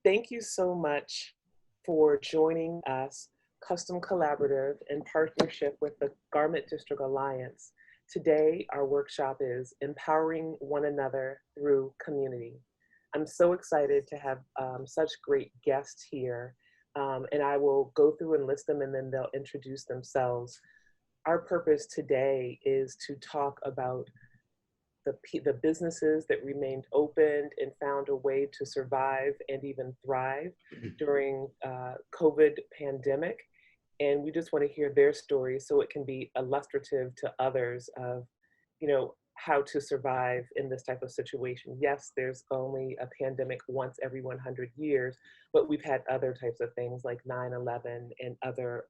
Thank you so much for joining us, Custom Collaborative, in partnership with the Garment District Alliance. Today, our workshop is Empowering One Another Through Community. I'm so excited to have such great guests here, and I will go through and list them and then they'll introduce themselves. Our purpose today is to talk about the businesses that remained open and found a way to survive and even thrive during COVID pandemic. And we just want to hear their stories so it can be illustrative to others of, how to survive in this type of situation. Yes, there's only a pandemic once every 100 years, but we've had other types of things like 9/11 and other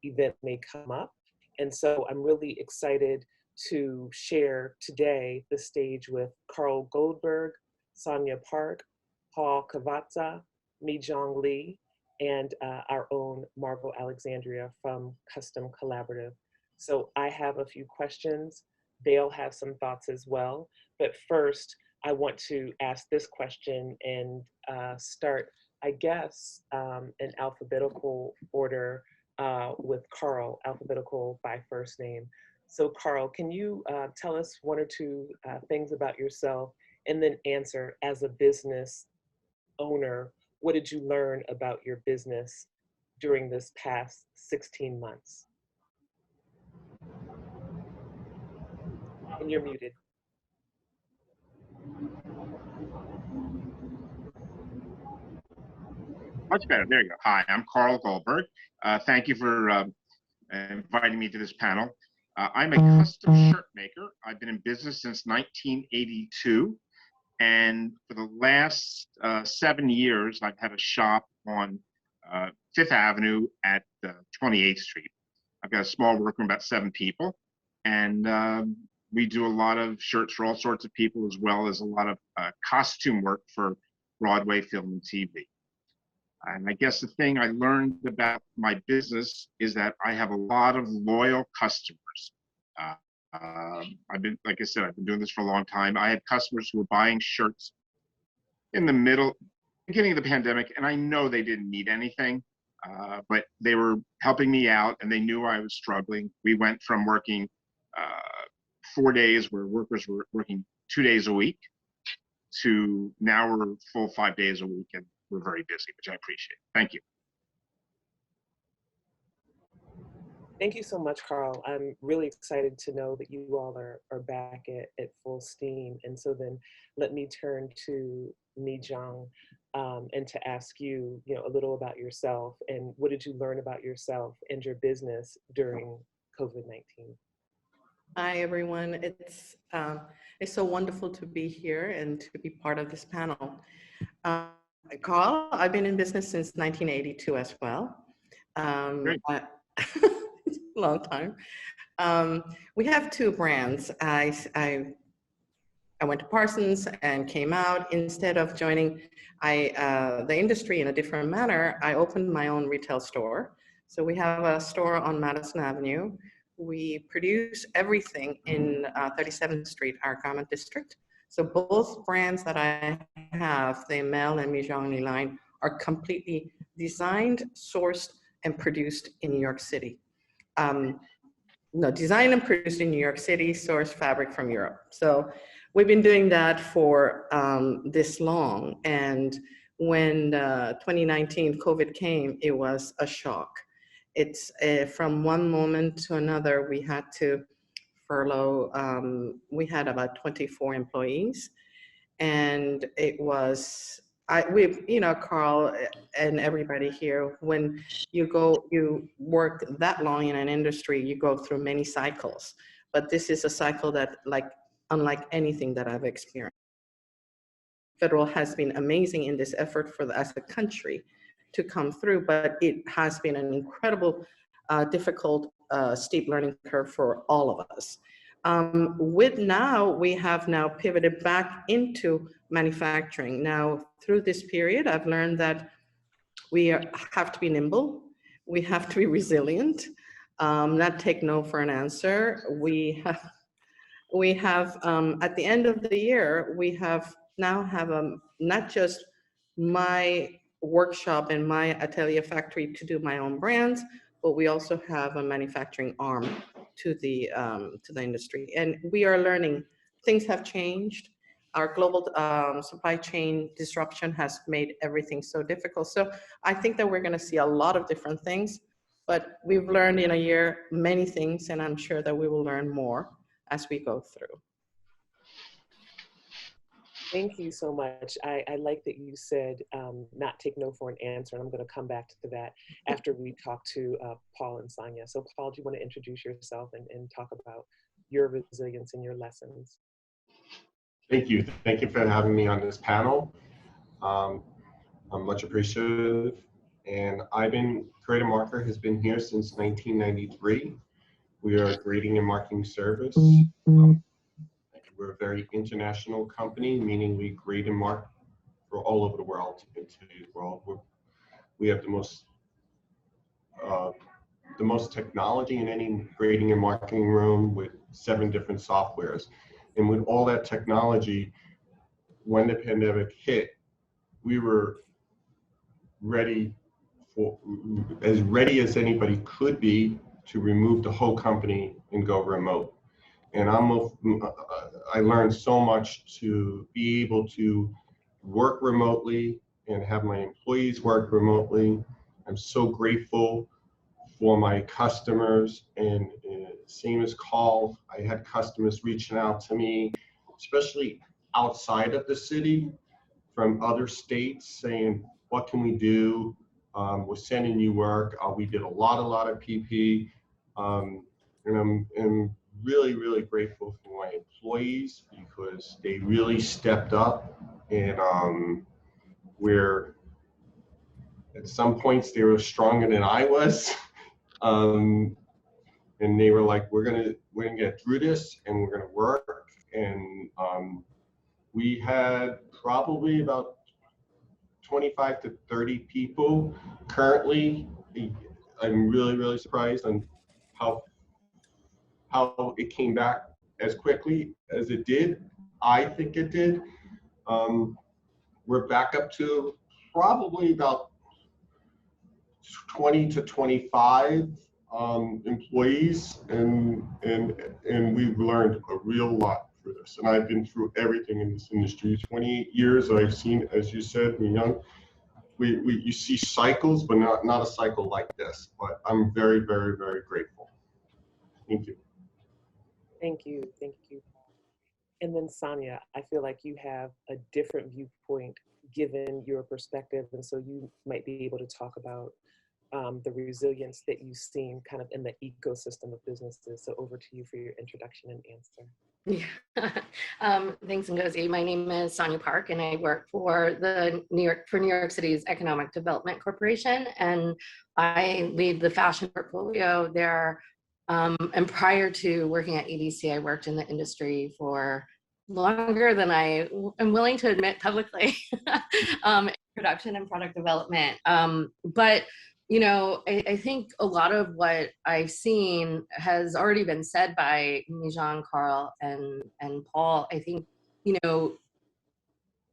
events may come up. And so I'm really excited to share today the stage with Carl Goldberg, Sonia Park, Paul Cavazza, Mi-Jong Lee, and our own Margot Alexandria from Custom Collaborative. So I have a few questions. They'll have some thoughts as well. But first, I want to ask this question and start, I guess, in alphabetical order with Carl, alphabetical by first name. So Carl, can you tell us one or two things about yourself and then answer, as a business owner, what did you learn about your business during this past 16 months? And you're muted. Much better. There you go. Hi, I'm Carl Goldberg. Thank you for inviting me to this panel. I'm a custom shirt maker. I've been in business since 1982. And for the last 7 years, I've had a shop on 5th Avenue at 28th Street. I've got a small workroom, about 7 people. And we do a lot of shirts for all sorts of people, as well as a lot of costume work for Broadway, film, and TV. And I guess the thing I learned about my business is that I have a lot of loyal customers. I've been, like I said, I've been doing this for a long time. I had customers who were buying shirts in the beginning of the pandemic, and I know they didn't need anything, but they were helping me out and they knew I was struggling. We went from working 4 days where workers were working 2 days a week to now we're full 5 days a week, and we're very busy, which I appreciate. Thank you. Thank you so much, Carl. I'm really excited to know that you all are back at full steam. And so then let me turn to Mi-Jong and to ask you, a little about yourself and what did you learn about yourself and your business during COVID-19? Hi, everyone. It's so wonderful to be here and to be part of this panel. Carl, I've been in business since 1982 as well. Long time. We have 2 brands. I went to Parsons and came out. Instead of joining the industry in a different manner, I opened my own retail store. So we have a store on Madison Avenue. We produce everything in 37th Street, our garment district. So both brands that I have, the Mel and Mi-Jong Lee line, are completely designed, sourced, and produced in New York City. Designed and produced in New York City, sourced fabric from Europe. So we've been doing that for this long. And when 2019 COVID came, it was a shock. It's from one moment to another, we had to furlough. We had about 24 employees, and it was, Carl and everybody here, when you work that long in an industry, you go through many cycles, but this is a cycle that unlike anything that I've experienced. Federal has been amazing in this effort as a country to come through, but it has been an incredible, difficult, steep learning curve for all of us. We have now pivoted back into manufacturing. Now, through this period, I've learned that we have to be nimble. We have to be resilient, not take no for an answer. We have at the end of the year, we now have not just my workshop and my atelier factory to do my own brands, but we also have a manufacturing arm to the industry. And we are learning. Things have changed. Our global supply chain disruption has made everything so difficult. So I think that we're going to see a lot of different things, but we've learned in a year many things, and I'm sure that we will learn more as we go through. Thank you so much. I like that you said not take no for an answer, and I'm going to come back to that after we talk to Paul and Sonia. So Paul, do you want to introduce yourself and talk about your resilience and your lessons? Thank you. Thank you for having me on this panel. I'm much appreciative. And Creative Marker has been here since 1993. We are a grading and marking service. We're a very international company, meaning we grade and mark for all over the world, in today's world. We have the most technology in any grading and marking room with 7 different softwares. And with all that technology, when the pandemic hit, we were as ready as anybody could be to remove the whole company and go remote. And I learned so much to be able to work remotely and have my employees work remotely. I'm so grateful for my customers, and same as Carl, I had customers reaching out to me, especially outside of the city, from other states, saying, what can we do? We're sending you work. We did a lot of PP. And I'm really, really grateful for my employees because they really stepped up, and at some points they were stronger than I was. And they were like, we're gonna get through this, and we're gonna work. And we had probably about 25 to 30 people currently. I'm really, really surprised on how it came back as quickly as it did. I think it did. We're back up to probably about 20 to 25 employees, and we've learned a real lot for this. And I've been through everything in this industry. 28 years I've seen, as you said, we're young. You see cycles, but not a cycle like this. But I'm very, very, very grateful. Thank you. Thank you. Thank you. And then Sonia, I feel like you have a different viewpoint given your perspective. And so you might be able to talk about the resilience that you've seen kind of in the ecosystem of businesses. So over to you for your introduction and answer. Yeah. Thanks, Ngozi. My name is Sonia Park, and I work for New York City's Economic Development Corporation, and I lead the fashion portfolio there. And prior to working at EDC, I worked in the industry for longer than I am willing to admit publicly, in production and product development. But you know, I think a lot of what I've seen has already been said by Mijan, Carl, and Paul. I think, you know,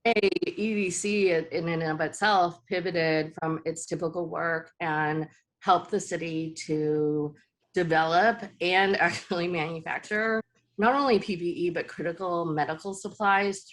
EDC in and of itself pivoted from its typical work and helped the city to develop and actually manufacture not only PPE, but critical medical supplies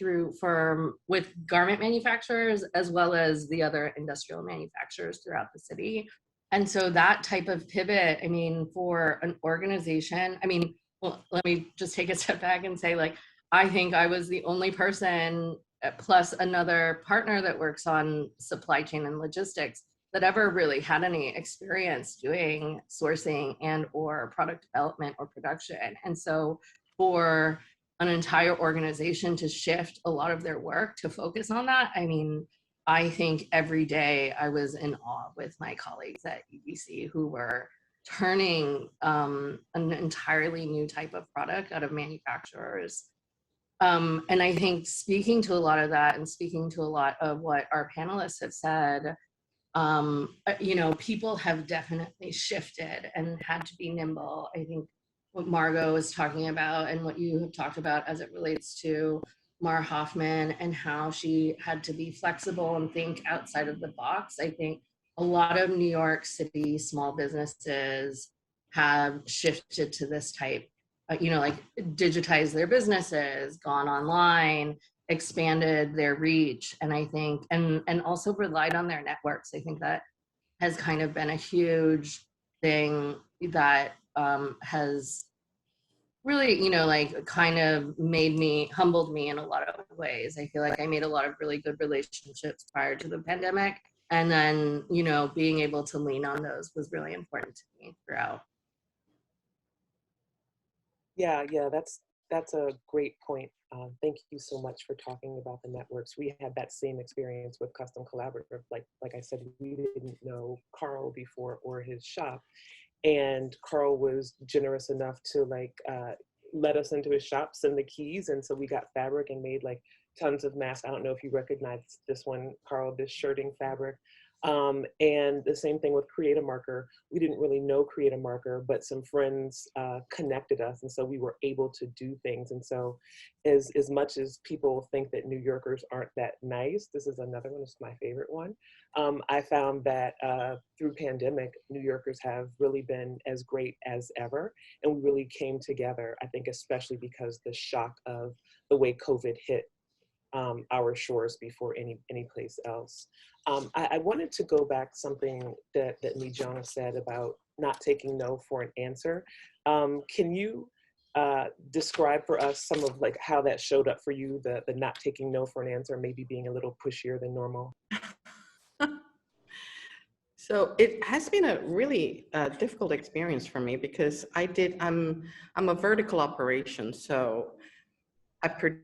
with garment manufacturers, as well as the other industrial manufacturers throughout the city. And so that type of pivot, I mean, for an organization, I mean, well, let me just take a step back and say, like, I think I was the only person, plus another partner that works on supply chain and logistics, that ever really had any experience doing sourcing and or product development or production. And so for an entire organization to shift a lot of their work to focus on that, I mean, I think every day I was in awe with my colleagues at EDC who were turning an entirely new type of product out of manufacturers. And I think speaking to a lot of that and speaking to a lot of what our panelists have said, you know, people have definitely shifted and had to be nimble. I think what Margot was talking about and what you have talked about as it relates to Mara Hoffman and how she had to be flexible and think outside of the box. I think a lot of New York City small businesses have shifted to this type, like digitize their businesses, gone online, expanded their reach, and I think, and also relied on their networks. I think that has kind of been a huge thing that has really, like kind of humbled me in a lot of ways. I feel like I made a lot of really good relationships prior to the pandemic. And then, being able to lean on those was really important to me throughout. Yeah, that's a great point. Thank you so much for talking about the networks. We had that same experience with Custom Collaborative. Like I said, we didn't know Carl before or his shop, and Carl was generous enough to let us into his shop, send the keys, and so we got fabric and made like tons of masks. I don't know if you recognize this one, Carl, this shirting fabric. And the same thing with Create a Marker. We didn't really know Create a Marker, but some friends connected us, and so we were able to do things. And so as much as people think that New Yorkers aren't that nice, this is another one, it's my favorite one. I found that through pandemic, New Yorkers have really been as great as ever, and we really came together, I think, especially because the shock of the way COVID hit our shores before any place else. I wanted to go back something that Mijong said about not taking no for an answer. Can you describe for us some of like how that showed up for you, the not taking no for an answer, maybe being a little pushier than normal? So it has been a really difficult experience for me because I'm a vertical operation. So I produce,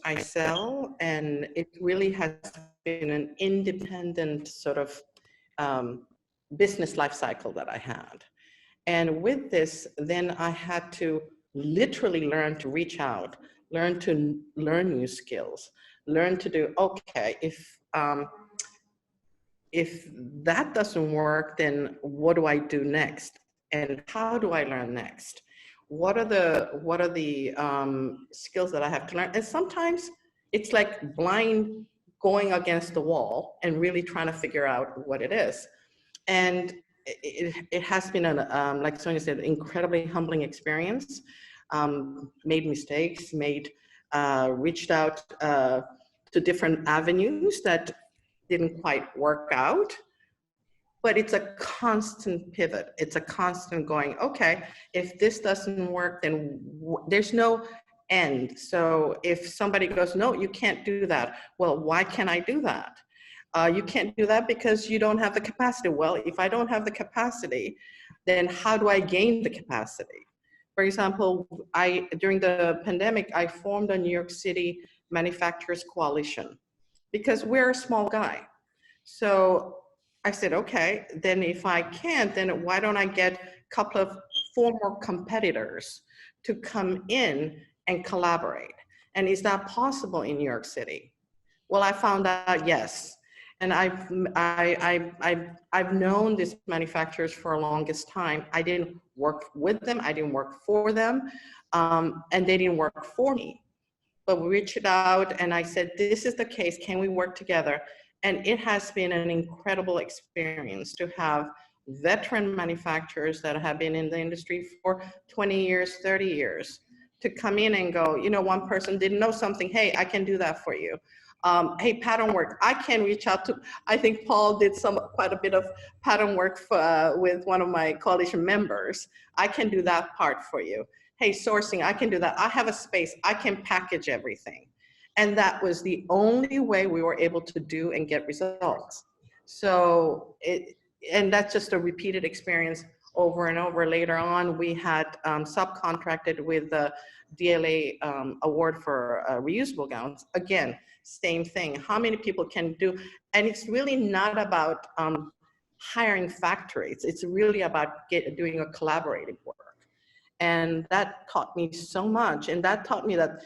I sell, and it really has been an independent sort of business life cycle that I had. And with this, then I had to literally learn to reach out, learn to learn new skills, learn to do, okay, if that doesn't work, then what do I do next? And how do I learn next? What are the skills that I have to learn? And sometimes it's like blind going against the wall and really trying to figure out what it is. And it has been like Sonia said, incredibly humbling experience. Made mistakes, reached out to different avenues that didn't quite work out, but it's a constant pivot. It's a constant going, okay, if this doesn't work, then there's no end. So if somebody goes, no, you can't do that. Well, why can't I do that? You can't do that because you don't have the capacity. Well, if I don't have the capacity, then how do I gain the capacity? For example, during the pandemic, I formed a New York City Manufacturers Coalition because we're a small guy. So I said, okay, then if I can't, then why don't I get a couple of former competitors to come in and collaborate? And is that possible in New York City? Well, I found out yes. And I've known these manufacturers for the longest time. I didn't work with them, I didn't work for them, and they didn't work for me. But we reached out and I said, this is the case, can we work together? And it has been an incredible experience to have veteran manufacturers that have been in the industry for 20 years, 30 years, to come in and go, one person didn't know something, hey, I can do that for you. Hey, pattern work, I can reach out to, I think Paul did quite a bit of pattern work with one of my coalition members. I can do that part for you. Hey, sourcing, I can do that. I have a space, I can package everything. And that was the only way we were able to do and get results. So and that's just a repeated experience over and over. Later on, we had subcontracted with the DLA award for reusable gowns. Again, same thing. How many people can do? And it's really not about hiring factories. It's really about doing a collaborative work. And that taught me so much. And that taught me that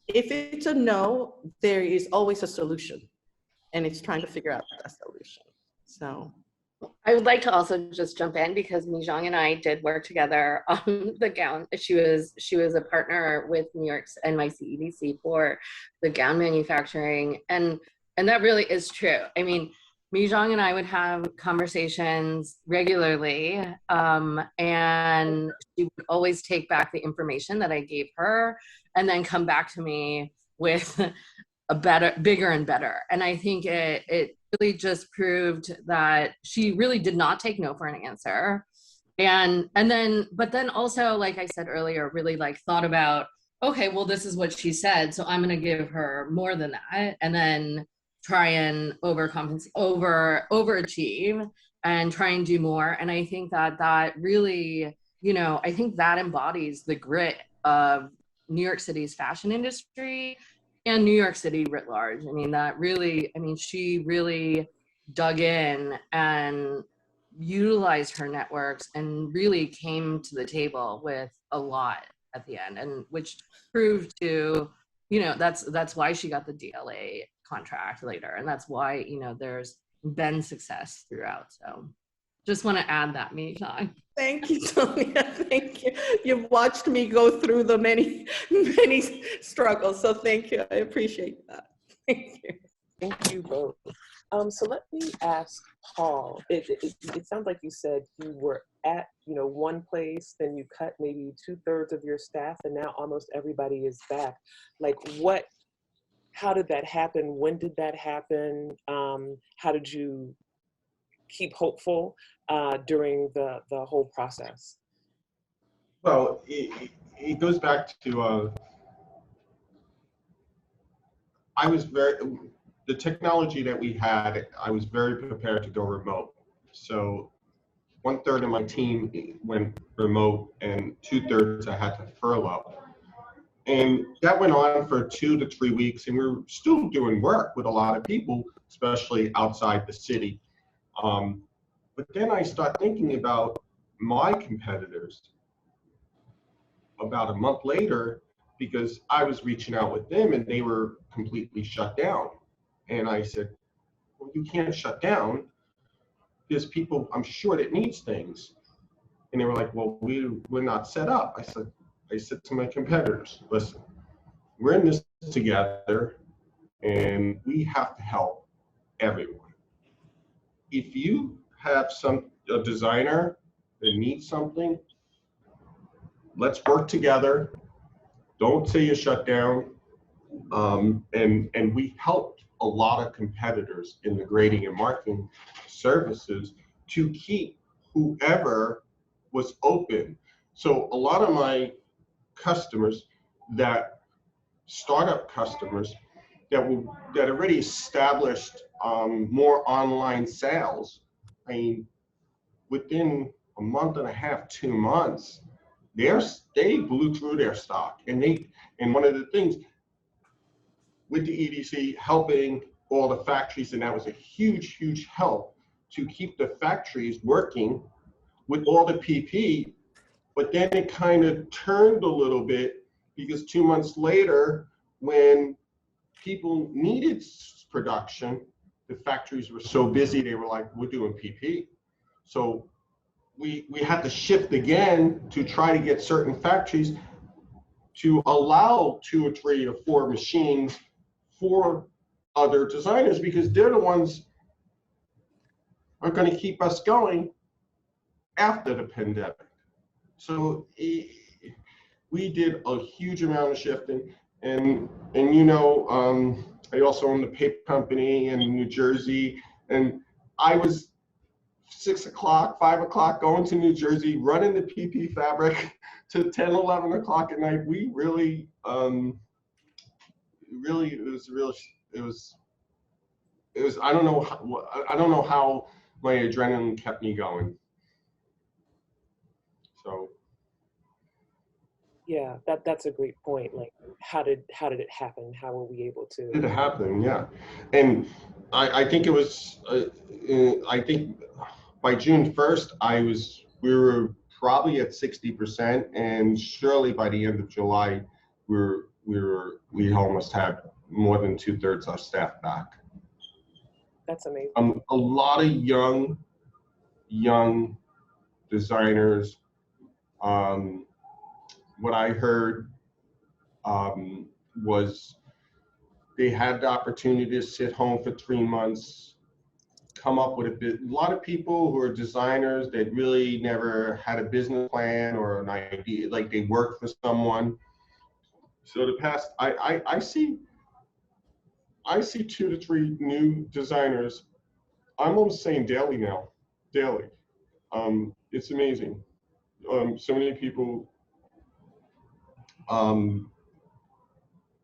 if it's a no, there is always a solution. And it's trying to figure out that solution. So I would like to also just jump in because Mijong and I did work together on the gown. She was a partner with New York's NYC EDC for the gown manufacturing, and that really is true. I mean, Mijong and I would have conversations regularly, and she would always take back the information that I gave her, and then come back to me with a better, bigger and better. And I think it really just proved that she really did not take no for an answer. And then, but then also, like I said earlier, really like thought about, okay, well, this is what she said, so I'm going to give her more than that, and then try and overcompensate, overachieve, and try and do more. And I think that really, I think that embodies the grit of New York City's fashion industry and New York City writ large. I mean, she really dug in and utilized her networks and really came to the table with a lot at the end, and which proved to, that's why she got the DLA contract later, and that's why, there's been success throughout. So just want to add that, Mijong. Thank you, Sonia. Thank you. You've watched me go through the many, many struggles. So thank you. I appreciate that. Thank you. Thank you both. So let me ask Paul. It sounds like you said you were at one place, then you cut maybe 2/3 of your staff, and now almost everybody is back. Like how did that happen? When did that happen? How did you keep hopeful during the whole process? Well, it goes back to the technology that we had, I was very prepared to go remote. So 1/3 of my team went remote and 2/3 I had to furlough. And that went on for 2 to 3 weeks, and we were still doing work with a lot of people, especially outside the city. But then I start thinking about my competitors about a month later, because I was reaching out with them and they were completely shut down. And I said, well, you can't shut down. There's people, I'm sure, that needs things. And they were like, well, we're not set up. I said to my competitors, listen, we're in this together and we have to help everyone. If you have a designer that needs something, let's work together. Don't say you're shut down. And we helped a lot of competitors in the grading and marking services to keep whoever was open. So a lot of my customers, startup customers that already established more online sales, I mean, within a month and a half, 2 months, they blew through their stock. And one of the things with the EDC helping all the factories, and that was a huge, huge help to keep the factories working with all the PP. But then it kind of turned a little bit, because 2 months later, when people needed production, the factories were so busy, they were like, we're doing PP. So we had to shift again to try to get certain factories to allow 2 or 3 or 4 machines for other designers, because they're the ones are going to keep us going after the pandemic. So we did a huge amount of shifting, and I also own the paper company in New Jersey, and I was 6 o'clock, 5 o'clock going to New Jersey, running the PP fabric to 10, 11 o'clock at night. We really, it was, I don't know how my adrenaline kept me going. So. Yeah, that's a great point. Like, how did it happen? How were we able to? It happened, yeah. And I think it was, I think by June 1st, we were probably at 60%, and surely by the end of July, we almost had more than 2/3 our staff back. That's amazing. A lot of young young designers. What I heard was they had the opportunity to sit home for 3 months, come up with a lot of people who are designers that really never had a business plan or an idea, like they worked for someone. So the past, I see 2 to 3 new designers. I'm almost saying daily now, daily. It's amazing. So many people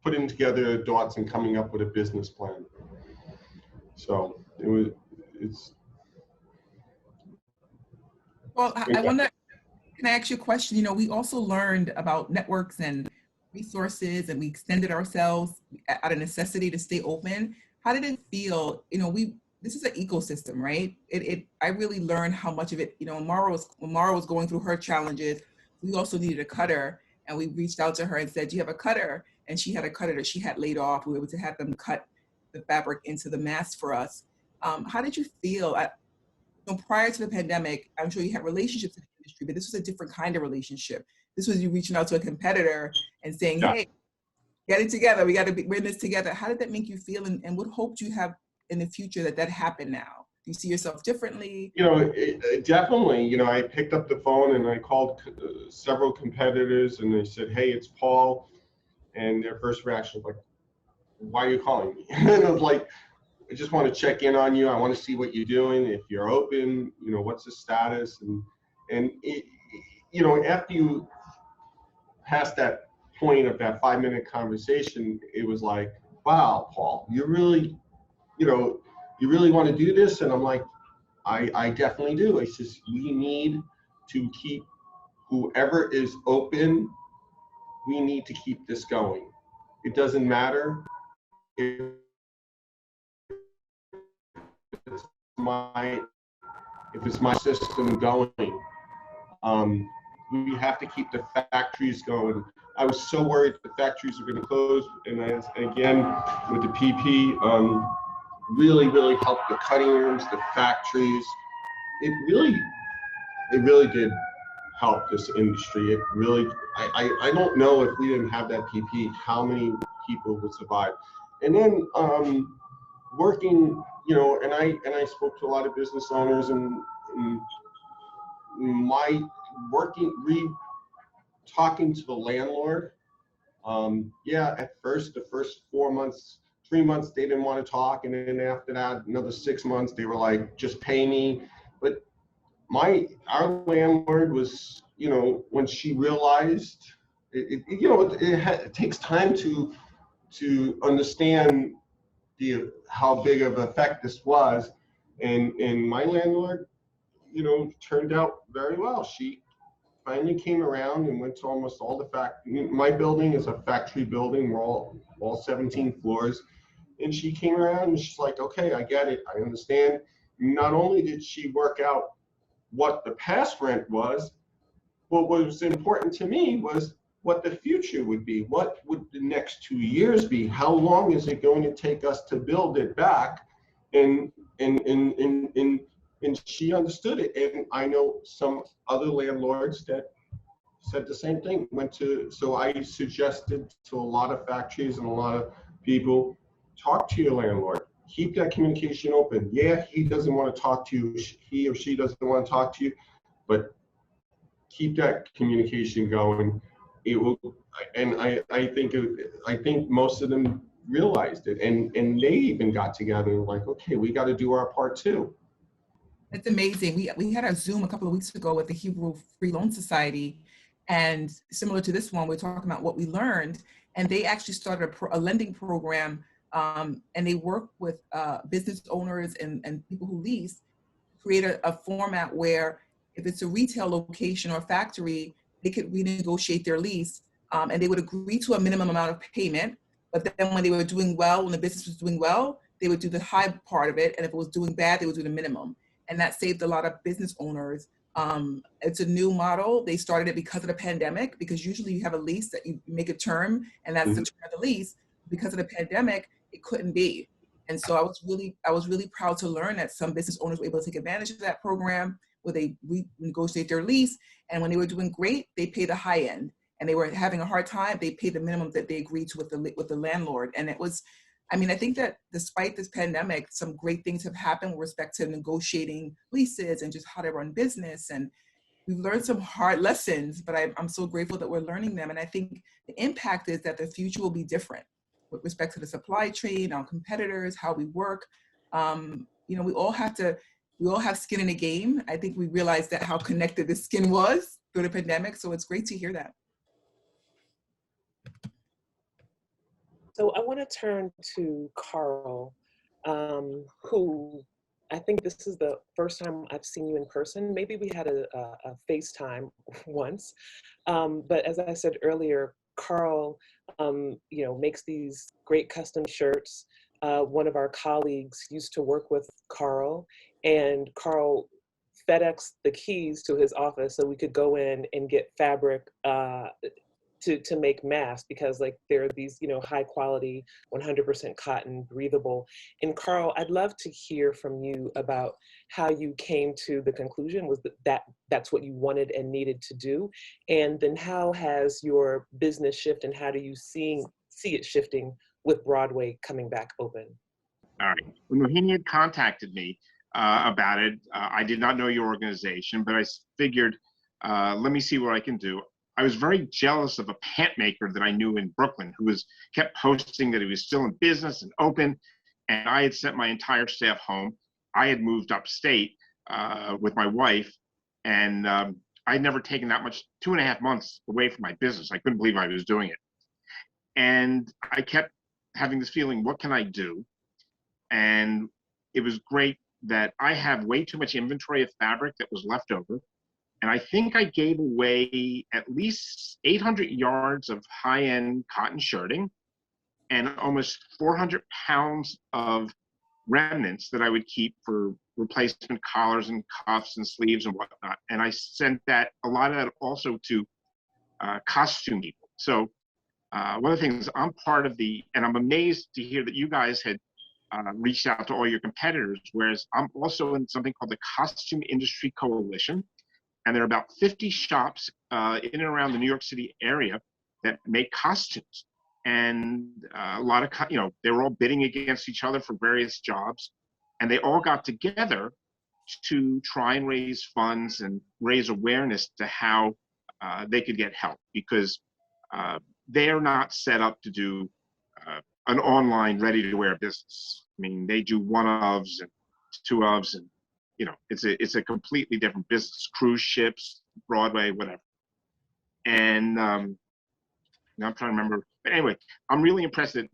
putting together dots and coming up with a business plan. So it's. Well, I wonder, can I ask you a question? You know, we also learned about networks and resources, and we extended ourselves out of necessity to stay open. How did it feel? You know, this is an ecosystem, right? I really learned how much of it, you know, when Mara was going through her challenges, we also needed a cutter, and we reached out to her and said, do you have a cutter? And she had a cutter that she had laid off. We were able to have them cut the fabric into the mask for us. How did you feel? You know, prior to the pandemic, I'm sure you had relationships in the industry, but this was a different kind of relationship. This was you reaching out to a competitor and saying, Yeah. hey, get it together. We're in this together. How did that make you feel? And what hope do you have in the future that happened now? Do you see yourself differently? You know, definitely, you know, I picked up the phone and I called several competitors and they said, hey, it's Paul. And their first reaction was like, why are you calling me? And I was like, I just want to check in on you. I want to see what you're doing. If you're open, you know, what's the status? And it, you know, after you pass that point of that 5-minute conversation, it was like, wow, Paul, you really, you know, you really want to do this? And I'm like, I definitely do. It's just, we need to keep whoever is open, we need to keep this going. It doesn't matter if it's my system going. We have to keep the factories going. I was so worried the factories were going to close, and again with the PP, really helped the cutting rooms, the factories. It really did help this industry. It really, I don't know if we didn't have that PP, how many people would survive. And then working, you know, and I spoke to a lot of business owners, and my talking to the landlord. Yeah, at first, the first 4 months, 3 months, they didn't want to talk, and then after that, another 6 months, they were like, just pay me. But our landlord was, you know, when she realized, you know, it takes time to understand how big of an effect this was, and my landlord, you know, turned out very well. She finally came around and went to almost all the my building is a factory building. We're all 17 floors. And she came around and she's like, okay, I get it. I understand. Not only did she work out what the past rent was, what was important to me was what the future would be. What would the next 2 years be? How long is it going to take us to build it back? And she understood it. And I know some other landlords that said the same thing. So I suggested to a lot of factories and a lot of people, talk to your landlord. Keep that communication open. Yeah, he doesn't want to talk to you. He or she doesn't want to talk to you, but keep that communication going. It will, and I think most of them realized it, and they even got together and like, okay, we got to do our part too. It's amazing. We had our Zoom a couple of weeks ago with the Hebrew Free Loan Society, and similar to this one, we're talking about what we learned, and they actually started a lending program, and they work with business owners and people who lease, create a format where if it's a retail location or factory, they could renegotiate their lease, and they would agree to a minimum amount of payment. But then when they were doing well, when the business was doing well, they would do the high part of it. And if it was doing bad, they would do the minimum. And that saved a lot of business owners. It's a new model. They started it because of the pandemic, because usually you have a lease that you make a term, and that's the term of the lease. Because of the pandemic, it couldn't be. And so I was really proud to learn that some business owners were able to take advantage of that program. where they renegotiate their lease. And when they were doing great, they pay the high end. And they were having a hard time, they paid the minimum that they agreed to with the landlord. And it was, I mean, I think that despite this pandemic, some great things have happened with respect to negotiating leases and just how to run business. And we've learned some hard lessons, but I'm so grateful that we're learning them. And I think the impact is that the future will be different with respect to the supply chain, our competitors, how we work. You know, we all have skin in the game. I think we realized that how connected the skin was through the pandemic. So it's great to hear that. So I want to turn to Carl, who I think this is the first time I've seen you in person. Maybe we had a FaceTime once, but as I said earlier, Carl, you know, makes these great custom shirts. One of our colleagues used to work with Carl, and Carl FedExed the keys to his office so we could go in and get fabric to make masks, because like there are these, you know, high quality, 100% cotton, breathable. And Carl, I'd love to hear from you about how you came to the conclusion was that's what you wanted and needed to do. And then how has your business shifted, and how do you see it shifting with Broadway coming back open? All right. When Mohini had contacted me about it, I did not know your organization, but I figured, let me see what I can do. I was very jealous of a pant maker that I knew in Brooklyn who kept posting that he was still in business and open. And I had sent my entire staff home. I had moved upstate with my wife, and I'd never taken that much, 2.5 months away from my business. I couldn't believe I was doing it. And I kept having this feeling, what can I do? And it was great that I have way too much inventory of fabric that was left over. And I think I gave away at least 800 yards of high-end cotton shirting and almost 400 pounds of remnants that I would keep for replacement collars and cuffs and sleeves and whatnot. And I sent a lot of that also to costume people. So one of the things I'm part of and I'm amazed to hear that you guys had reached out to all your competitors, whereas I'm also in something called the Costume Industry Coalition. And there are about 50 shops in and around the New York City area that make costumes. And a lot of, you know, they were all bidding against each other for various jobs. And they all got together to try and raise funds and raise awareness to how they could get help, because they're not set up to do an online ready-to-wear business. I mean, they do one-ofs and two-ofs, and you know, it's a completely different business. Cruise ships, Broadway, whatever. And now I'm trying to remember. But anyway, I'm really impressed that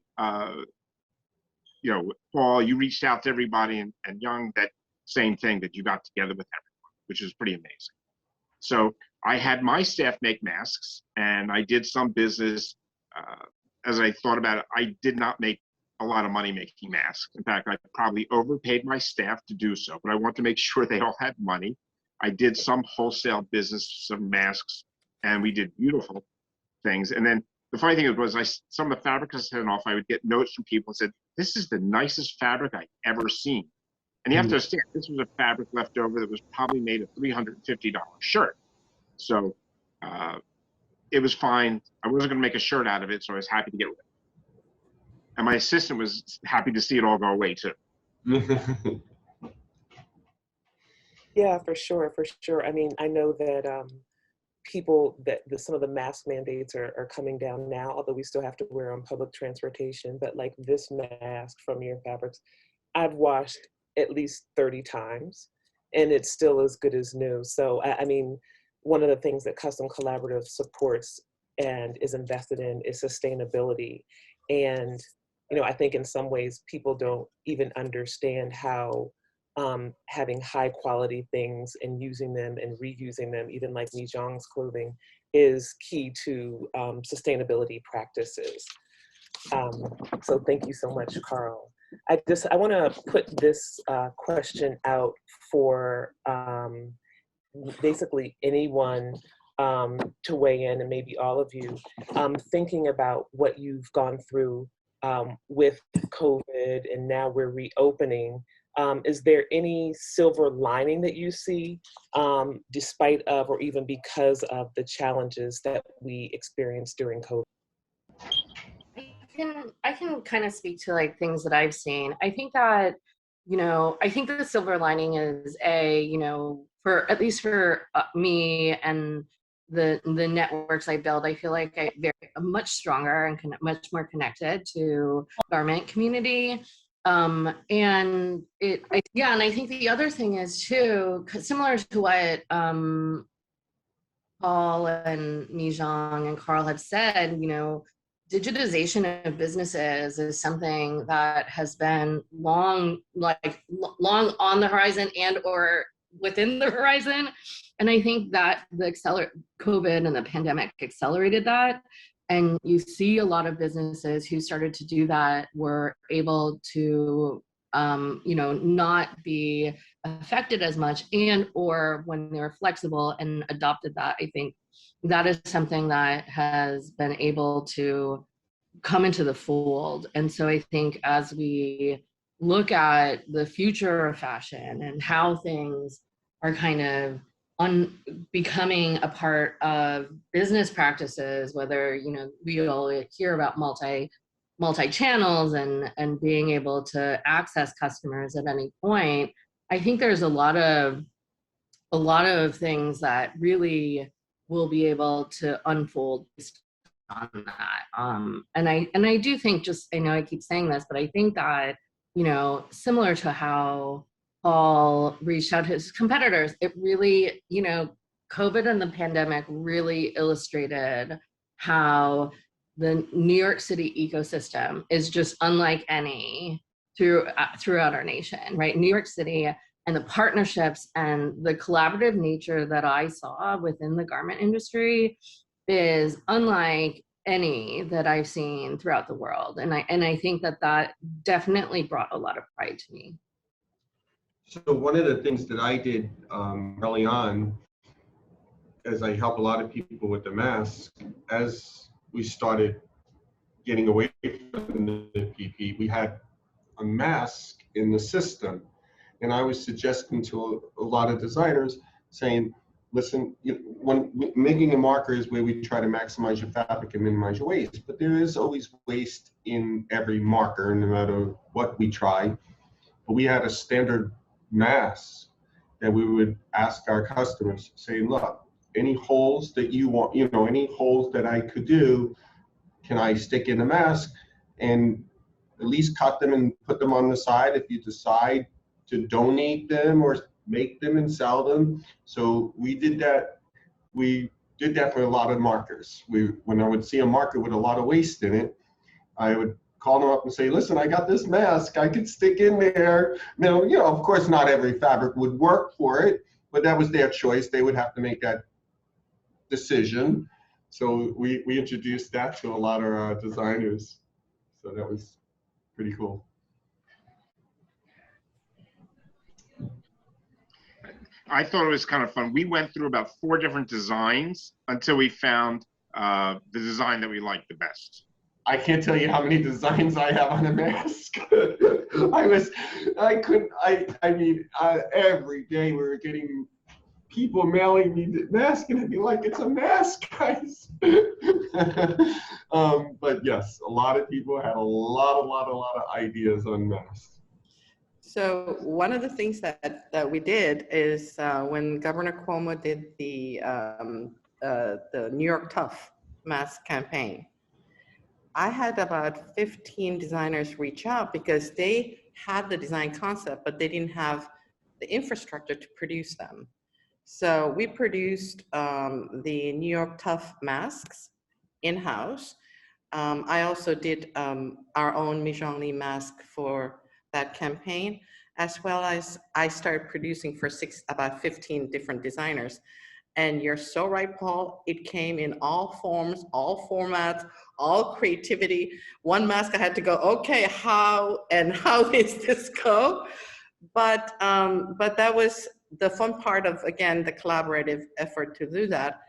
you know, Paul, you reached out to everybody, and Young, that same thing, that you got together with everyone, which is pretty amazing. So I had my staff make masks, and I did some business. As I thought about it, I did not make a lot of money making masks. In fact, I probably overpaid my staff to do so, but I want to make sure they all had money. I did some wholesale business, some masks, and we did beautiful things. And then the funny thing was some of the fabric I sent off, I would get notes from people that said, this is the nicest fabric I've ever seen. And you have to understand, this was a fabric left over that was probably made a $350 shirt. So it was fine. I wasn't gonna make a shirt out of it, so I was happy to get rid of it. And my assistant was happy to see it all go away too. Yeah, for sure, for sure. I mean, I know that some of the mask mandates are coming down now, although we still have to wear on public transportation. But like this mask from Your Fabrics, I've washed at least 30 times, and it's still as good as new. So I mean, one of the things that Custom Collaborative supports and is invested in is sustainability. And you know, I think in some ways people don't even understand how having high quality things and using them and reusing them, even like Mijang's clothing, is key to sustainability practices. So thank you so much, Carl. I want to put this question out for basically anyone to weigh in, and maybe all of you, thinking about what you've gone through with COVID, and now we're reopening. Is there any silver lining that you see despite of or even because of the challenges that we experienced during COVID? I can kind of speak to like things that I've seen. I think that, I think the silver lining is for at least for me and the networks I build, I feel like I'm much stronger and much more connected to garment community. And and I think the other thing is too, similar to what Paul and Mijong and Carl have said, digitization of businesses is something that has been long on the horizon and or within the horizon. And I think that COVID and the pandemic accelerated that. And you see a lot of businesses who started to do that were able to, not be affected as much, and or when they were flexible and adopted that. I think that is something that has been able to come into the fold. And so I think as we look at the future of fashion and how things are kind of becoming a part of business practices, whether we all hear about multi-channels and being able to access customers at any point, I think there's a lot of things that really will be able to unfold based on that. And I do think, I know I keep saying this, but I think that, similar to how Paul reached out to his competitors, it really, COVID and the pandemic really illustrated how the New York City ecosystem is just unlike any throughout our nation, right? New York City and the partnerships and the collaborative nature that I saw within the garment industry is unlike any that I've seen throughout the world. And I think that definitely brought a lot of pride to me. So one of the things that I did early on, as I help a lot of people with the mask, as we started getting away from the PPE, we had a mask in the system. And I was suggesting to a lot of designers, saying, listen, when making a marker is where we try to maximize your fabric and minimize your waste, but there is always waste in every marker, no matter what we try. But we had a standard mask that we would ask our customers, say, look, any holes that you want, any holes that I could do, can I stick in the mask? And at least cut them and put them on the side if you decide to donate them or make them and sell them. So we did that. We did that for a lot of markers. When I would see a marker with a lot of waste in it, I would call them up and say, listen, I got this mask I could stick in there. Now, of course, not every fabric would work for it, but that was their choice. They would have to make that decision. So we introduced that to a lot of our designers. So that was pretty cool. I thought it was kind of fun. We went through about 4 different designs until we found the design that we liked the best. I can't tell you how many designs I have on a mask. Every day we were getting people mailing me the mask, and I'd be like, it's a mask, guys. But yes, a lot of people had a lot of ideas on masks. So one of the things that we did is when Governor Cuomo did the New York Tough mask campaign, I had about 15 designers reach out because they had the design concept, but they didn't have the infrastructure to produce them. So we produced the New York Tough masks in-house. I also did our own Mijong Lee mask for that campaign, as well as I started producing for about 15 different designers. And you're so right, Paul, it came in all forms, all formats, all creativity. One mask I had to go, okay, how does this go? But that was the fun part of, again, the collaborative effort to do that.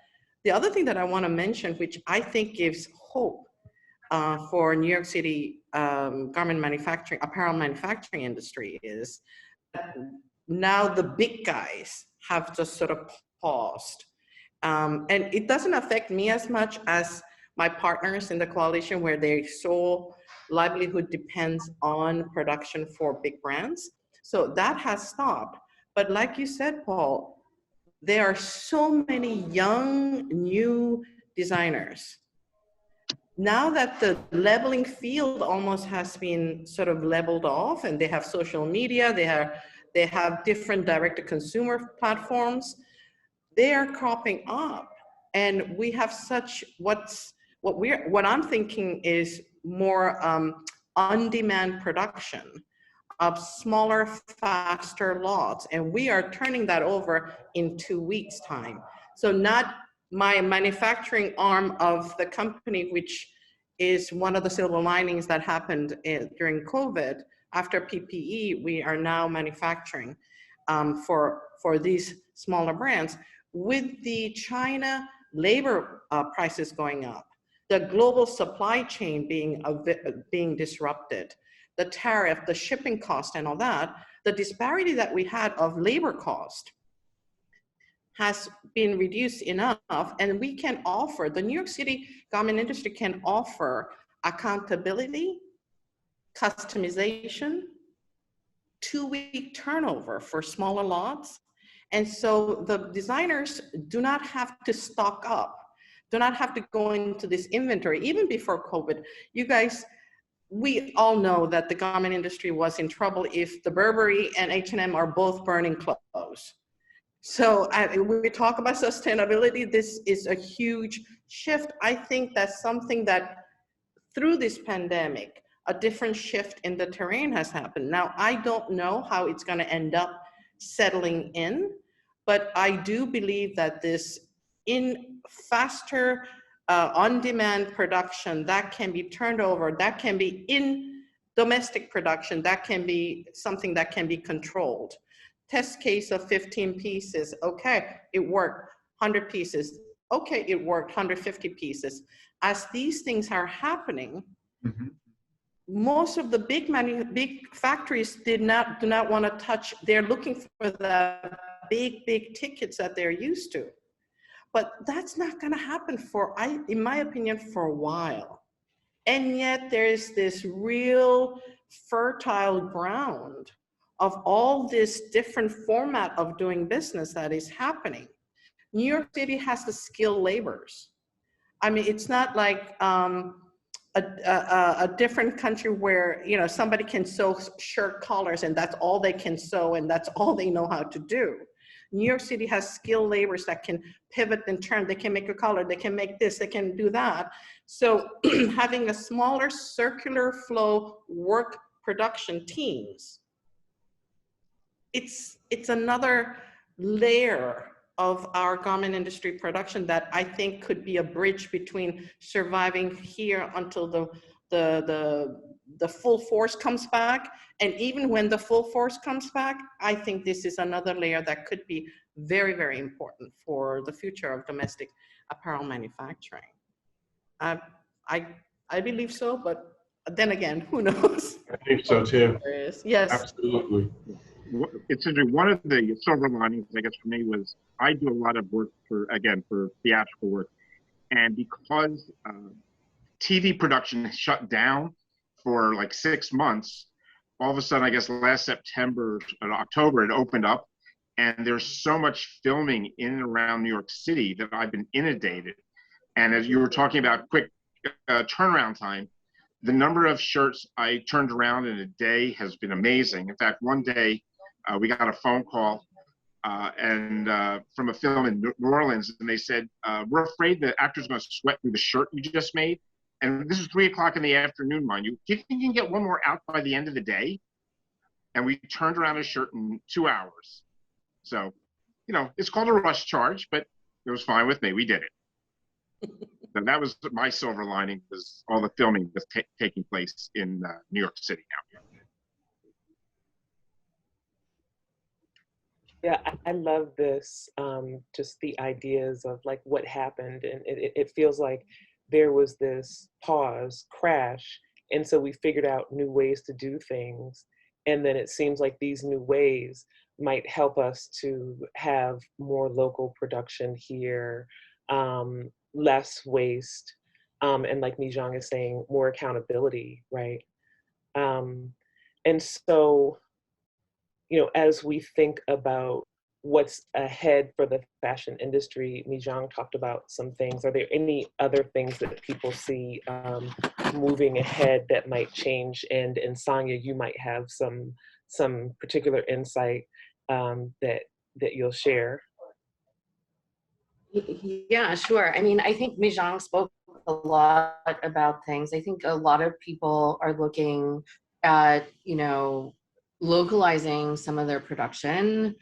The other thing that I want to mention, which I think gives hope for New York City garment manufacturing, apparel manufacturing industry, is now the big guys have just sort of paused. And it doesn't affect me as much as my partners in the coalition, where their sole livelihood depends on production for big brands. So that has stopped. But like you said, Paul, there are so many young, new designers. Now that the leveling field almost has been sort of leveled off, and they have social media, they have different direct-to-consumer platforms, they are cropping up. And we have such, what I'm thinking is more on-demand production of smaller, faster lots. And we are turning that over in 2 weeks' time. So not my manufacturing arm of the company, which is one of the silver linings that happened during COVID. After PPE, we are now manufacturing for these smaller brands. With the China labor prices going up, the global supply chain being disrupted, the tariff, the shipping cost and all that, the disparity that we had of labor cost has been reduced enough, and we can offer, the New York City garment industry can offer accountability, customization, 2-week turnover for smaller lots. And so the designers do not have to stock up, do not have to go into this inventory. Even before COVID, you guys, we all know that the garment industry was in trouble if the Burberry and H&M are both burning clothes. So when we talk about sustainability, this is a huge shift. I think that's something that through this pandemic, a different shift in the terrain has happened. Now, I don't know how it's going to end up settling in, but I do believe that this in faster on-demand production that can be turned over, that can be in domestic production, that can be something that can be controlled. Test case of 15 pieces, okay, it worked. 100 pieces, okay, it worked. 150 pieces. As these things are happening, most of the big factories do not want to touch. They're looking for the big tickets that they're used to. But that's not going to happen in my opinion, for a while. And yet there's this real fertile ground of all this different format of doing business that is happening. New York City has the skilled laborers. I mean, it's not like a different country where, you know, somebody can sew shirt collars and that's all they can sew and that's all they know how to do. New York City has skilled laborers that can pivot and turn. They can make a collar, they can make this, they can do that. So having a smaller circular flow work production teams, it's another layer of our garment industry production that I think could be a bridge between surviving here until the full force comes back. And even when the full force comes back, I think this is another layer that could be very, very important for the future of domestic apparel manufacturing. I believe so, but then again, who knows? I think so too. Yes. Absolutely. It's interesting. One of the silver linings, I guess, for me was I do a lot of work for theatrical work. And because TV production shut down for like 6 months, all of a sudden, I guess last September and October, it opened up. And there's so much filming in and around New York City that I've been inundated. And as you were talking about quick turnaround time, the number of shirts I turned around in a day has been amazing. In fact, one day we got a phone call from a film in New Orleans, and they said, we're afraid the actor's going to sweat through the shirt you just made. And this is 3 o'clock in the afternoon, mind you. Do you think you can get one more out by the end of the day? And we turned around a shirt in 2 hours. So, you know, it's called a rush charge, but it was fine with me. We did it. And that was my silver lining, was all the filming that's taking place in New York City now. Yeah, I love this, just the ideas of like what happened. And it feels like there was this pause, crash. And so we figured out new ways to do things. And then it seems like these new ways might help us to have more local production here, less waste, and like Mijong is saying, more accountability, right? And so, as we think about what's ahead for the fashion industry, Mijong talked about some things. Are there any other things that people see moving ahead that might change? And Sonia, you might have some particular insight that you'll share. Yeah, sure. I mean, I think Mijong spoke a lot about things. I think a lot of people are looking at, localizing some of their production.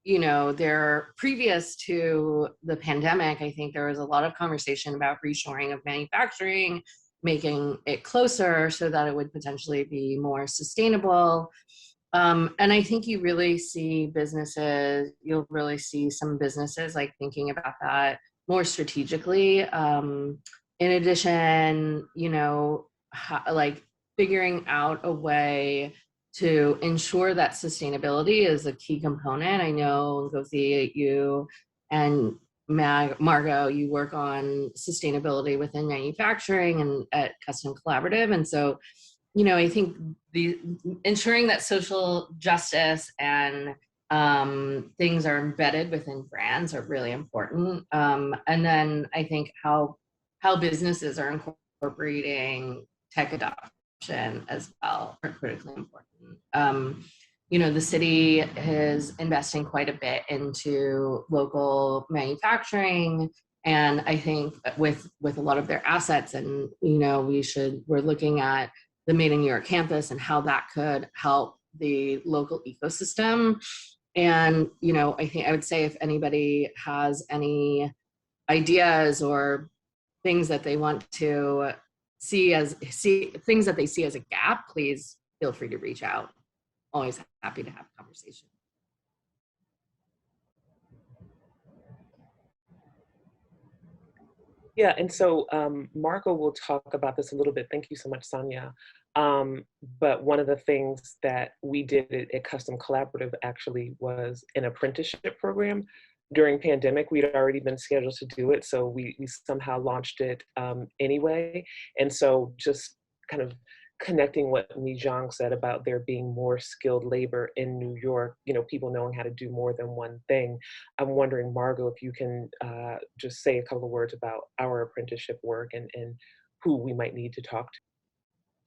They're previous to the pandemic, I think there was a lot of conversation about reshoring of manufacturing, making it closer so that it would potentially be more sustainable. And I think you really see you'll really see some businesses like thinking about that more strategically. In addition, like figuring out a way to ensure that sustainability is a key component. I know, Gothi, you and Margot, you work on sustainability within manufacturing and at Custom Collaborative. And so, I think ensuring that social justice and things are embedded within brands are really important. And then I think how businesses are incorporating tech adoption as well are critically important. The city is investing quite a bit into local manufacturing. And I think with a lot of their assets, and we're looking at the Made in New York campus and how that could help the local ecosystem. And, I would say if anybody has any ideas or things that they want to see things that they see as a gap, please feel free to reach out. Always happy to have a conversation. Yeah, and so Marco will talk about this a little bit. Thank you so much, Sonia. But one of the things that we did at Custom Collaborative actually was an apprenticeship program. During pandemic, we'd already been scheduled to do it, so we somehow launched it anyway. And so just kind of connecting what Mijong said about there being more skilled labor in New York, people knowing how to do more than one thing. I'm wondering, Margot, if you can just say a couple of words about our apprenticeship work and who we might need to talk to.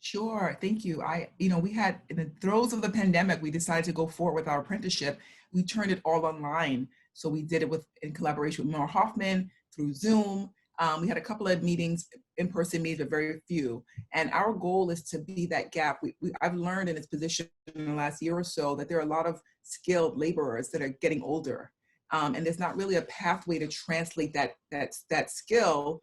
Sure, thank you. We had, in the throes of the pandemic, we decided to go forward with our apprenticeship. We turned it all online. So we did it in collaboration with Mel Hoffman through Zoom. We had a couple of meetings, in-person meetings, but very few. And our goal is to be that gap. I've learned in this position in the last year or so that there are a lot of skilled laborers that are getting older. And there's not really a pathway to translate that skill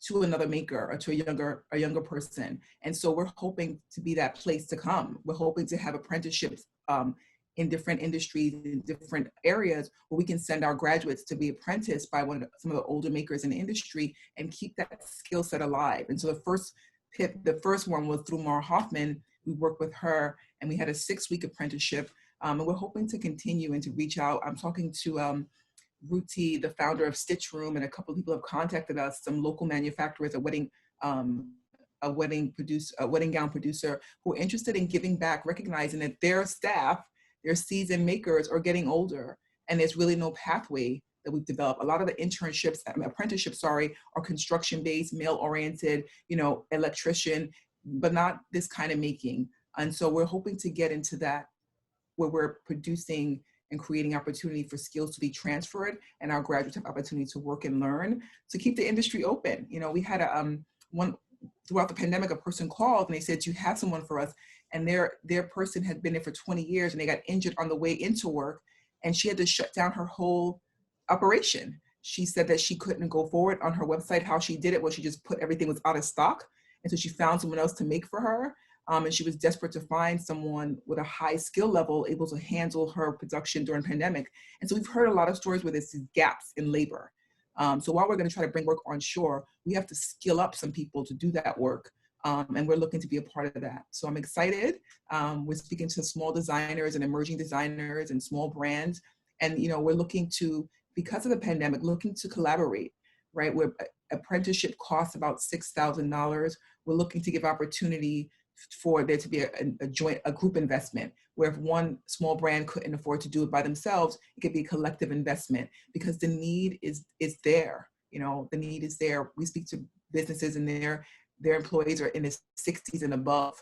to another maker or to a younger person. And so we're hoping to be that place to come. We're hoping to have apprenticeships in different industries, in different areas, where we can send our graduates to be apprenticed by some of the older makers in the industry and keep that skill set alive. And so the first one was through Mara Hoffman. We worked with her and we had a 6-week apprenticeship. And we're hoping to continue and to reach out. I'm talking to Ruti, the founder of Stitch Room, and a couple of people have contacted us, some local manufacturers, a wedding gown producer, who are interested in giving back, recognizing that their staff, their seasoned makers, are getting older, and there's really no pathway that we've developed. A lot of the apprenticeships, are construction-based, male-oriented, electrician, but not this kind of making. And so we're hoping to get into that, where we're producing and creating opportunity for skills to be transferred, and our graduates have opportunity to work and learn, to keep the industry open. We had throughout the pandemic, a person called and they said, "Do you have someone for us?" And their person had been there for 20 years and they got injured on the way into work, and she had to shut down her whole operation. She said that she couldn't go forward. On her website, how she did it was she just put everything was out of stock. And so she found someone else to make for her. And she was desperate to find someone with a high skill level able to handle her production during pandemic. And so we've heard a lot of stories where there's these gaps in labor. So while we're going to try to bring work onshore, we have to skill up some people to do that work. And we're looking to be a part of that. So I'm excited. We're speaking to small designers and emerging designers and small brands. And, you know, we're looking to, because of the pandemic, looking to collaborate, right? Where apprenticeship costs about $6,000. We're looking to give opportunity for there to be a group investment, where if one small brand couldn't afford to do it by themselves, it could be a collective investment, because the need is there. You know, the need is there. We speak to businesses and their employees are in the 60s and above,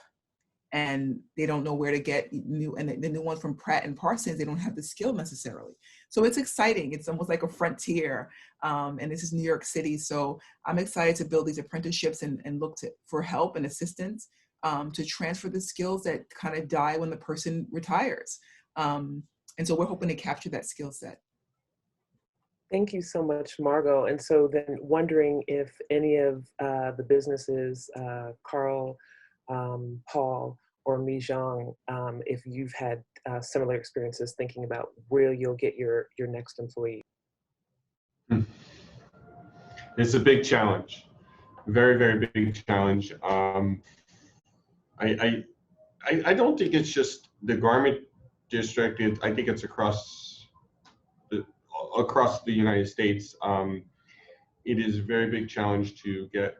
and they don't know where to get new, and the new ones from Pratt and Parsons, they don't have the skill necessarily. So it's exciting. It's almost like a frontier. And this is New York City. So I'm excited to build these apprenticeships and look for help and assistance to transfer the skills that kind of die when the person retires. And so we're hoping to capture that skill set. Thank you so much, Margot. And so then wondering if any of the businesses, Carl, Paul, or Mijong, if you've had similar experiences thinking about where you'll get your next employee. It's a big challenge, very, very big challenge. I don't think it's just the garment district. I think it's across the United States. It is a very big challenge to get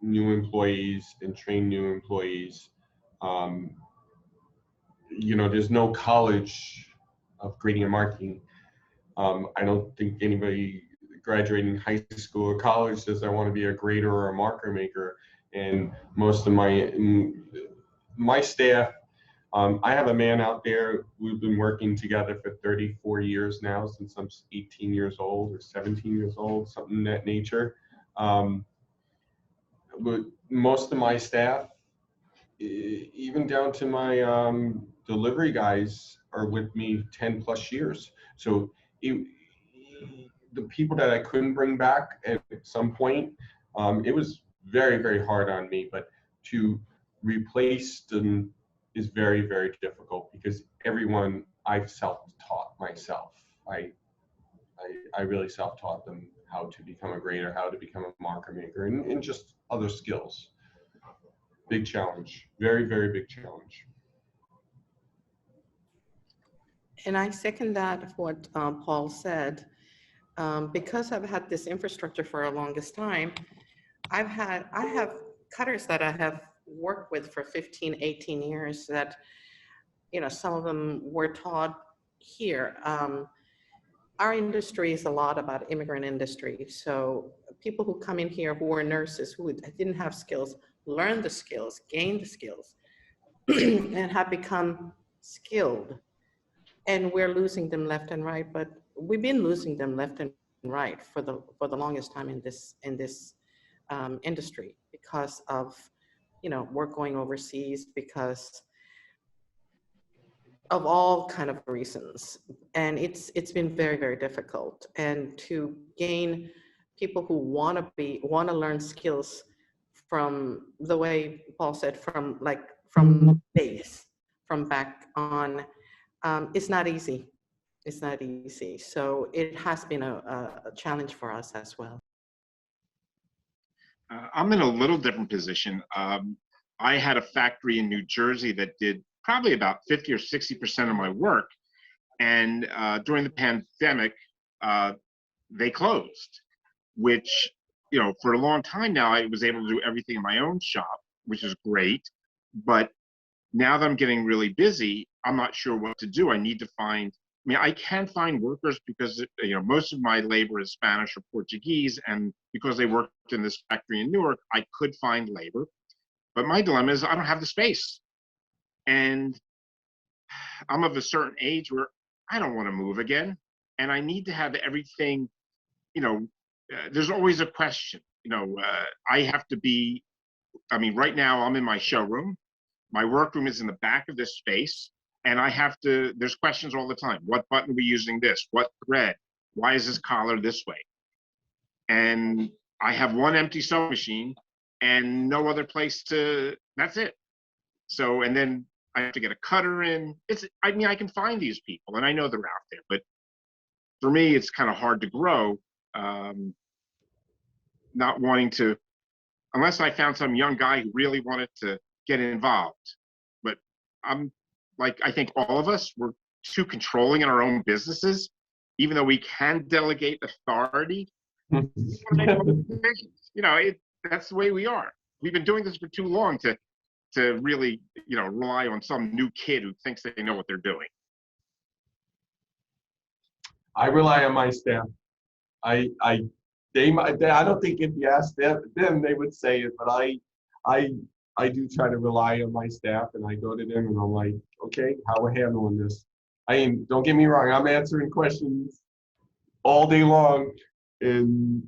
new employees and train new employees. You know, there's no college of grading and marking. I don't think anybody graduating high school or college says I want to be a grader or a marker maker. And most of my staff, I have a man out there. We've been working together for 34 years now, since I'm 18 years old or 17 years old, something in that nature. But most of my staff, even down to my delivery guys, are with me 10 plus years. So the people that I couldn't bring back at some point, it was very, very hard on me, but to replace them is very, very difficult, because everyone I've self-taught myself. I really self-taught them how to become a grader, how to become a marker maker, and just other skills. Big challenge, very, very big challenge. And I second that, what Paul said. Because I've had this infrastructure for the longest time, I have cutters that I have worked with for 15, 18 years that, you know, some of them were taught here. Our industry is a lot about immigrant industry. So people who come in here who were nurses, who didn't have skills, learn the skills, gain the skills, and have become skilled. And we're losing them left and right, but we've been losing them left and right for the longest time in this industry, because of, you know, work going overseas, because of all kind of reasons. And it's been very, very difficult. And to gain people who want to learn skills from, the way Paul said, from base, from back on, it's not easy. It's not easy. So it has been a challenge for us as well. I'm in a little different position. I had a factory in New Jersey that did probably about 50 or 60% of my work. And during the pandemic, they closed, which, you know, for a long time now, I was able to do everything in my own shop, which is great. But now that I'm getting really busy, I'm not sure what to do. I need to find, I mean, I can find workers because, you know, most of my labor is Spanish or Portuguese. And because they worked in this factory in Newark, I could find labor. But my dilemma is I don't have the space. And I'm of a certain age where I don't want to move again. And I need to have everything, you know, there's always a question. You know, I have to be, I mean, right now I'm in my showroom. My workroom is in the back of this space. And I have to, there's questions all the time. What button are we using this? What thread? Why is this collar this way? And I have one empty sewing machine and no other place to, that's it. So, and then I have to get a cutter in. I mean, I can find these people and I know they're out there, but for me, it's kind of hard to grow. Not wanting to, unless I found some young guy who really wanted to get involved. But I'm like, I think all of us, we're too controlling in our own businesses, even though we can delegate authority. We want to make all the decisions. You know, that's the way we are. We've been doing this for too long to really, you know, rely on some new kid who thinks they know what they're doing. I rely on my staff. I don't think if you asked them, they would say it, but I do try to rely on my staff, and I go to them and I'm like, okay, how we're handling this. I mean, don't get me wrong, I'm answering questions all day long, and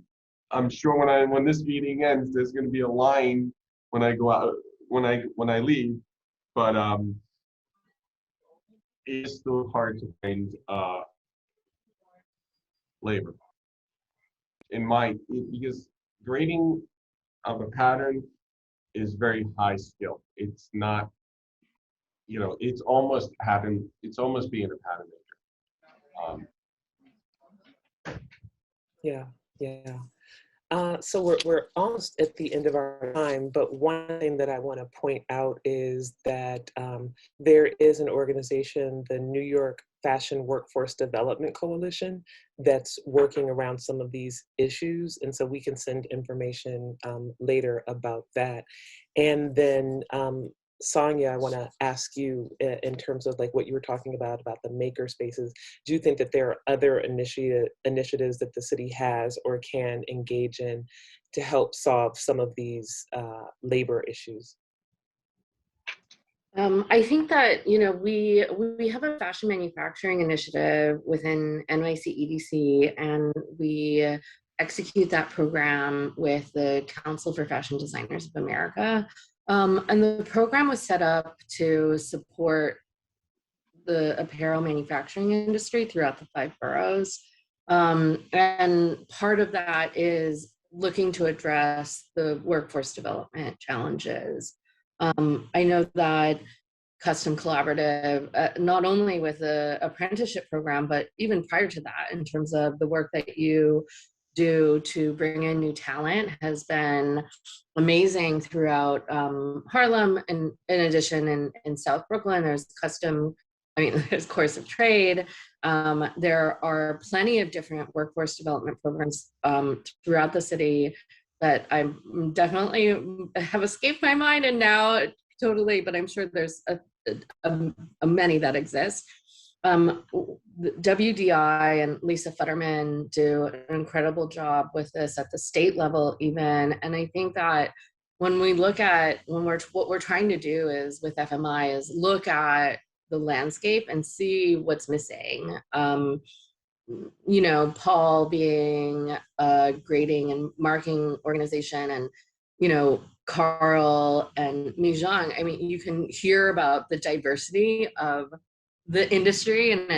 I'm sure when this meeting ends, there's going to be a line when I go out when I leave, but it's still hard to find labor. Because grading of a pattern is very high skill. It's not, you know, it's almost being a pattern maker. Yeah, yeah. So we're almost at the end of our time, but one thing that I want to point out is that there is an organization, the New York Fashion Workforce Development Coalition, that's working around some of these issues. And so we can send information later about that. And then Sonia, I want to ask you in terms of like what you were talking about the maker spaces. Do you think that there are other initiatives that the city has or can engage in to help solve some of these labor issues? I think that, you know, we have a fashion manufacturing initiative within NYC EDC, and we execute that program with the Council for Fashion Designers of America. And the program was set up to support the apparel manufacturing industry throughout the 5 boroughs. And part of that is looking to address the workforce development challenges. I know that Custom Collaborative, not only with the apprenticeship program, but even prior to that, in terms of the work that you do to bring in new talent, has been amazing throughout Harlem. And in addition, in South Brooklyn, there's there's Course of Trade. There are plenty of different workforce development programs throughout the city that I definitely have escaped my mind and now totally, but I'm sure there's a many that exist. WDI and Lisa Futterman do an incredible job with this at the state level even. And I think that when we look at, what we're trying to do is with FMI is look at the landscape and see what's missing. You know, Paul being a grading and marking organization, and, you know, Carl and Mijang, I mean, you can hear about the diversity of the industry, and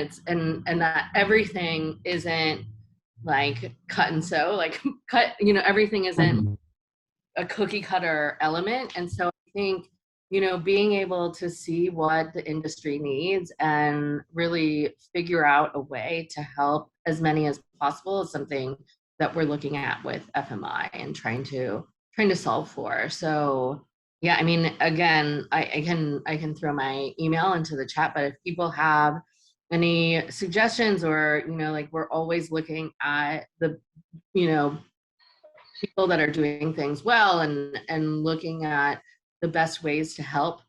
that everything isn't like cut and sew, like you know, everything isn't a cookie cutter element. And so I think, you know, being able to see what the industry needs and really figure out a way to help as many as possible is something that we're looking at with FMI and trying to solve for. So yeah, I mean, again, I can throw my email into the chat, but if people have any suggestions, or, you know, like, we're always looking at the, you know, people that are doing things well, and looking at the best ways to help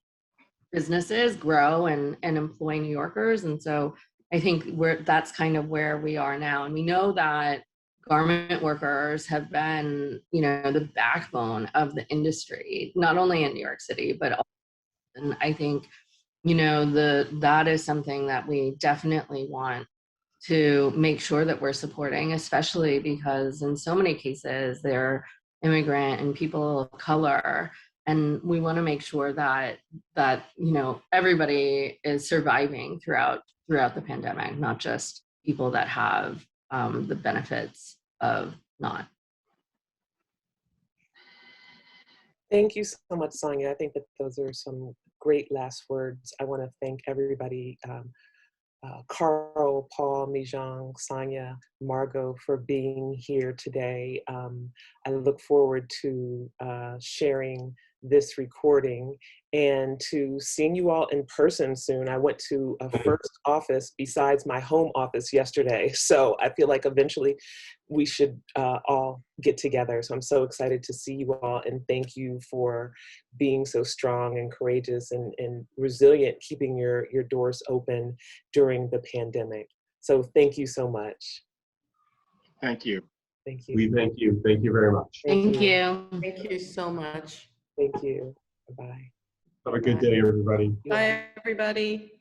businesses grow and employ New Yorkers. And so I think that's kind of where we are now. And we know that garment workers have been, you know, the backbone of the industry, not only in New York City, but also, and I think, you know, that is something that we definitely want to make sure that we're supporting, especially because in so many cases they're immigrant and people of color, and we want to make sure that you know, everybody is surviving throughout the pandemic, not just people that have the benefits of not. Thank you so much, Sonia. I think that those are some great last words. I want to thank everybody Carl, Paul, Mijang, Sonia, Margot for being here today. I look forward to sharing this recording and to seeing you all in person soon. I went to a first office besides my home office yesterday, so I feel like eventually we should all get together. So I'm so excited to see you all, and thank you for being so strong and courageous and resilient, keeping your doors open during the pandemic. So thank you so much. Thank you. Thank you. We thank you. Thank you very much. Thank you. Thank you so much. Thank you. Bye-bye. Have a good day, everybody. You all. Bye, everybody.